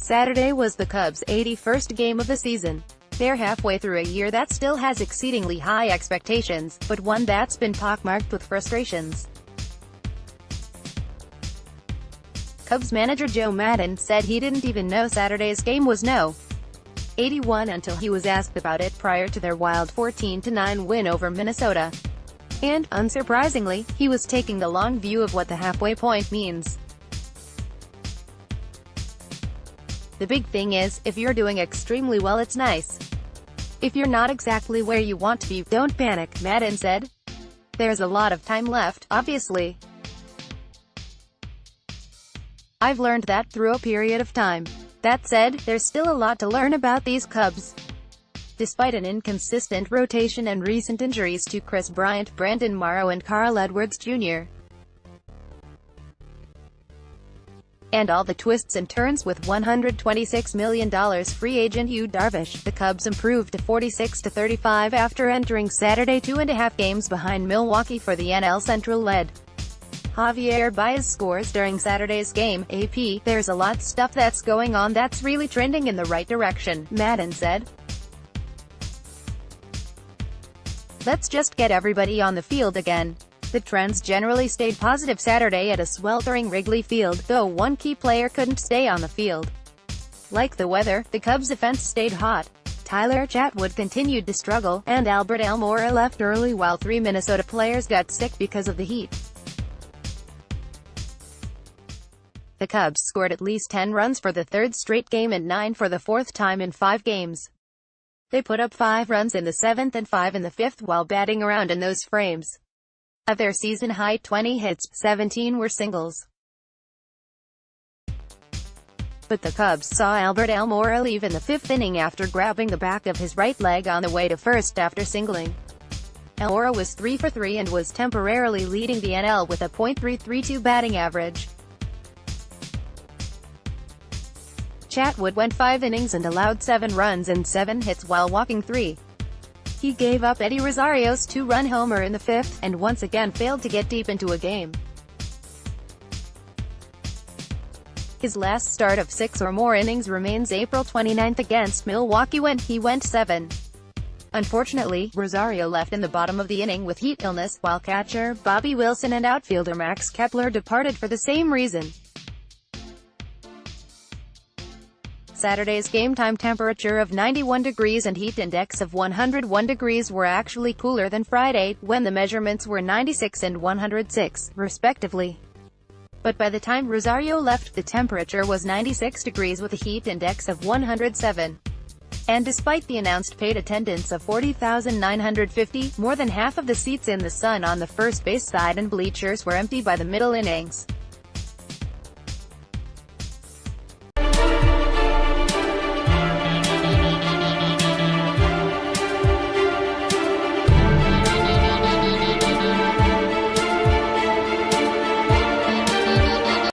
Saturday was the Cubs' 81st game of the season. They're halfway through a year that still has exceedingly high expectations, but one that's been pockmarked with frustrations. Cubs manager Joe Maddon said he didn't even know Saturday's game was No. 81 until he was asked about it prior to their wild 14-9 win over Minnesota. And, unsurprisingly, he was taking the long view of what the halfway point means. The big thing is, if you're doing extremely well, it's nice. If you're not exactly where you want to be, don't panic, Maddon said. There's a lot of time left, obviously. I've learned that through a period of time. That said, there's still a lot to learn about these Cubs. Despite an inconsistent rotation and recent injuries to Chris Bryant, Brandon Morrow and Carl Edwards Jr. and all the twists and turns with $126 million free agent Yu Darvish, the Cubs improved to 46-35 after entering Saturday 2.5 games behind Milwaukee for the NL Central lead. Javier Baez scores during Saturday's game. AP, there's a lot stuff that's going on that's really trending in the right direction, Maddon said. Let's just get everybody on the field again. The trends generally stayed positive Saturday at a sweltering Wrigley Field, though one key player couldn't stay on the field. Like the weather, the Cubs' offense stayed hot. Tyler Chatwood continued to struggle, and Albert Almora left early while 3 Minnesota players got sick because of the heat. The Cubs scored at least 10 runs for the third straight game and 9 for the fourth time in 5 games. They put up 5 runs in the 7th and 5 in the 5th while batting around in those frames. Of their season-high 20 hits, 17 were singles. But the Cubs saw Albert Almora leave in the 5th inning after grabbing the back of his right leg on the way to first after singling. Almora was 3 for 3 and was temporarily leading the NL with a .332 batting average. Chatwood went 5 innings and allowed 7 runs and 7 hits while walking 3. He gave up Eddie Rosario's 2-run homer in the 5th, and once again failed to get deep into a game. His last start of 6 or more innings remains April 29 against Milwaukee when he went 7. Unfortunately, Rosario left in the bottom of the inning with heat illness, while catcher Bobby Wilson and outfielder Max Kepler departed for the same reason. Saturday's game-time temperature of 91 degrees and heat index of 101 degrees were actually cooler than Friday, when the measurements were 96 and 106, respectively. But by the time Rosario left, the temperature was 96 degrees with a heat index of 107. And despite the announced paid attendance of 40,950, more than half of the seats in the Sun on the first base side and bleachers were empty by the middle innings.